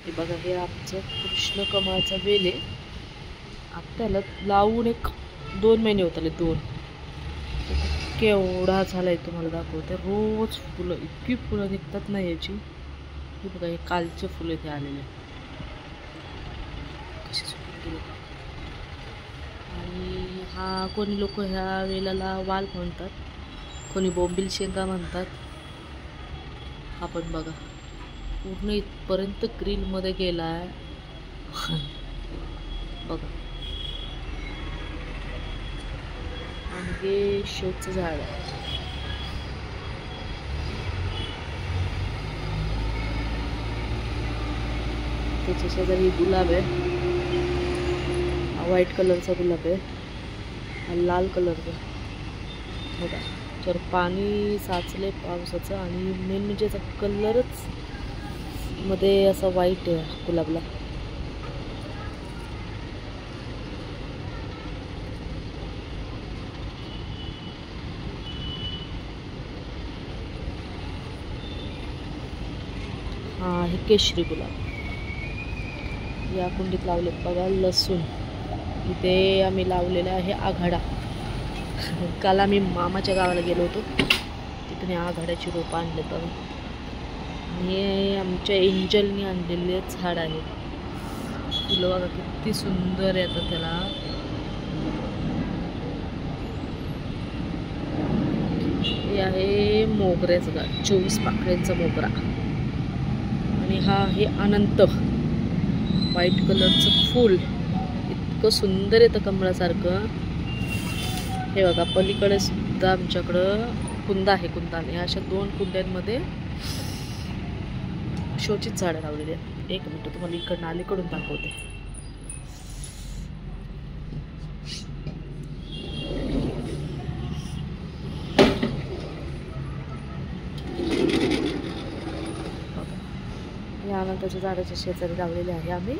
हे बघा, हे आमचं कृष्ण कमळाचा वेल आहे. आपल्याला लावून एक 2 महिने होत आले, 2. केवढा झालाय तुम्हाला दाखवते. रोज फुलं, इतकी फुलं निघतात ना याची. हे बघा, हे कालचे फुलं इथे आलेले कसे सुकून गेले. आणि हा कोणी लोक ह्या वेलाला वाल म्हणतात, कोणी बोंबील शेंगा म्हणतात. हा पण बघा पूर्ण इथपर्यंत ग्रीनमध्ये गेलाय. बघा, आणि हे शोचं झाड आहे. त्याच्या शेजारी गुलाब आहे, व्हाईट कलरचा गुलाब आहे, हा लाल कलरचा. बघा, तर पाणी साचले पावसाचं, आणि मेन म्हणजे याचा कलरच मध्ये असा व्हाईट आहे गुलाबला. हा हे केशरी गुलाब या कुंडीत लावलेत. बघा, लसूण इथे आम्ही लावलेला आहे आघाडा. काल आम्ही मामाच्या गावाला गेलो होतो, तिथे आघाड्याची रोपं आणले. बघा, हे आमच्या एंजलनी आणलेले झाड आहे. फुलं बघा किती सुंदर येतात त्याला. हे आहे मोगऱ्याचं झाड, 24 पाकळ्यांचा मोगरा. आणि हा आहे अनंत, व्हाईट कलरचं फूल, इतकं सुंदर येतं कमळासारखं. हे बघा, पलीकडे सुद्धा आमच्याकडं कुंदा आहे. कुंदाने अशा 2 कुंड्यांमध्ये शोचीच झाडं लावलेली आहेत. एक मिनिट तुम्हाला इकडनं अलीकडून दाखवते. या अनंताच्या झाडाच्या शेजारी लावलेले आहे आम्ही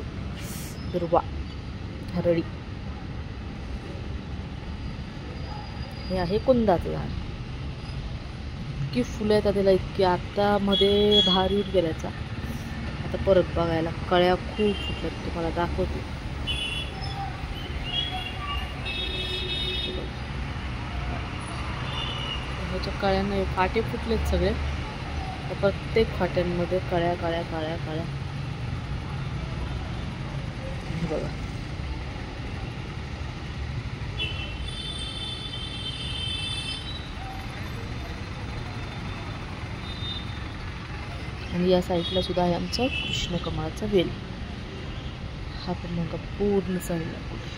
दुर्वा, हरळी. हे आहे कुंदाचं झाड. इतकी फुलं येतात त्याला, इतकी. आता मध्ये बहार येऊन गेल्याचा, आता परत बघायला कळ्या खूप फुटल्यात. तुम्हाला दाखवते. ह्याच्या कळ्यांना फाटे फुटलेत सगळे. प्रत्येक फाट्यांमध्ये कळ्या कळ्या कळ्या कळ्या. बघा, आणि या साईडला सुद्धा आहे आमचा कृष्ण कमळाचा वेल. हा पण मग पूर्ण चढला कुठे.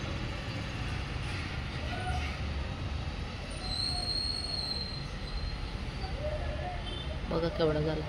बघा केवढा झाला.